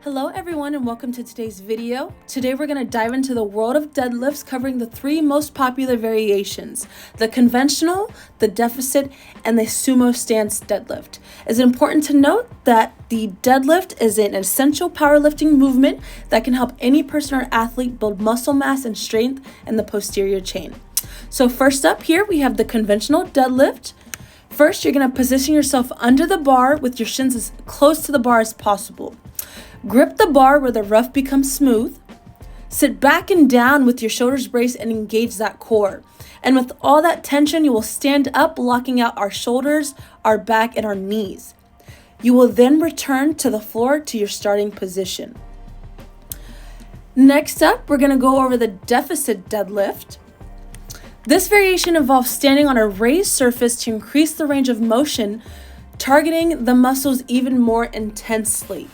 Hello everyone and welcome to today's video. Today we're going to dive into the world of deadlifts, covering the three most popular variations: the conventional, the deficit, and the sumo stance deadlift. It's important to note that the deadlift is an essential powerlifting movement that can help any person or athlete build muscle mass and strength in the posterior chain. So first up here we have the conventional deadlift. First, you're going to position yourself under the bar with your shins as close to the bar as possible. Grip the bar where the rough becomes smooth. Sit back and down with your shoulders braced and engage that core. And with all that tension, you will stand up, locking out our shoulders, our back, and our knees. You will then return to the floor to your starting position. Next up, we're going to go over the deficit deadlift. This variation involves standing on a raised surface to increase the range of motion, targeting the muscles even more intensely.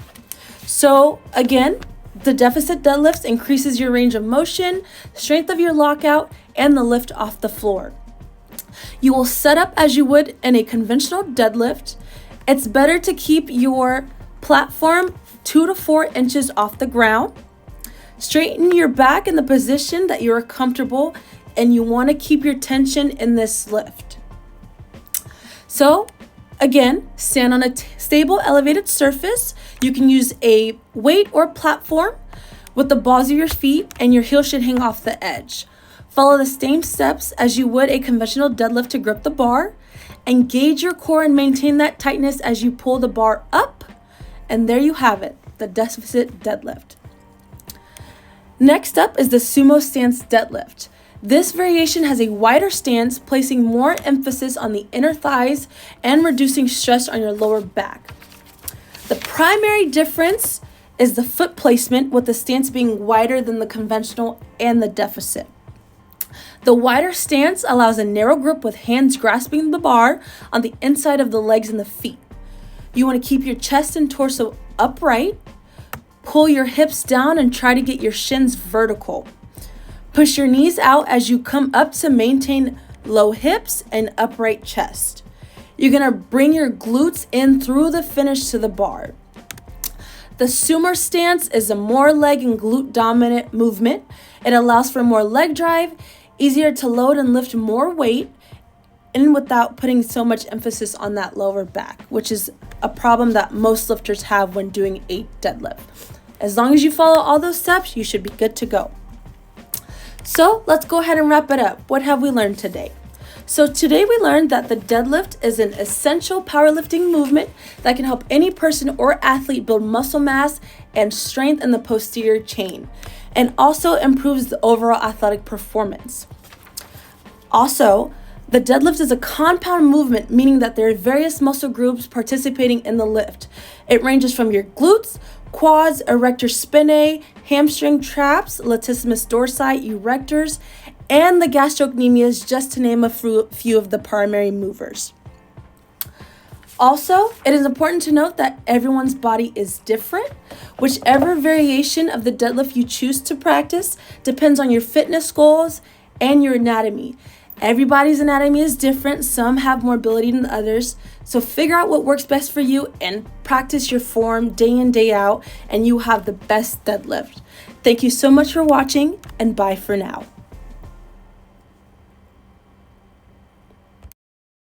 So again, the deficit deadlifts increases your range of motion, strength of your lockout, and the lift off the floor. You will set up as you would in a conventional deadlift. It's better to keep your platform 2 to 4 inches off the ground. Straighten your back in the position that you are comfortable, and you want to keep your tension in this lift. So again, stand on a stable elevated surface. You can use a weight or platform with the balls of your feet, and your heel should hang off the edge. Follow the same steps as you would a conventional deadlift to grip the bar. Engage your core and maintain that tightness as you pull the bar up. And there you have it, the deficit deadlift. Next up is the sumo stance deadlift. This variation has a wider stance, placing more emphasis on the inner thighs and reducing stress on your lower back. The primary difference is the foot placement, with the stance being wider than the conventional and the deficit. The wider stance allows a narrow grip with hands grasping the bar on the inside of the legs and the feet. You want to keep your chest and torso upright. Pull your hips down and try to get your shins vertical. Push your knees out as you come up to maintain low hips and upright chest. You're going to bring your glutes in through the finish to the bar. The sumo stance is a more leg and glute dominant movement. It allows for more leg drive, easier to load and lift more weight, and without putting so much emphasis on that lower back, which is a problem that most lifters have when doing a deadlift. As long as you follow all those steps, you should be good to go. So let's go ahead and wrap it up. What have we learned today? So today we learned that the deadlift is an essential powerlifting movement that can help any person or athlete build muscle mass and strength in the posterior chain, and also improves the overall athletic performance. Also, the deadlift is a compound movement, meaning that there are various muscle groups participating in the lift. It ranges from your glutes, quads, erector spinae, hamstring traps, latissimus dorsi, erectors, and the gastrocnemius, just to name a few of the primary movers. Also, it is important to note that everyone's body is different. Whichever variation of the deadlift you choose to practice depends on your fitness goals and your anatomy. Everybody's anatomy is different. Some have more ability than others. So figure out what works best for you and practice your form day in, day out, and you have the best deadlift. Thank you so much for watching, and bye for now.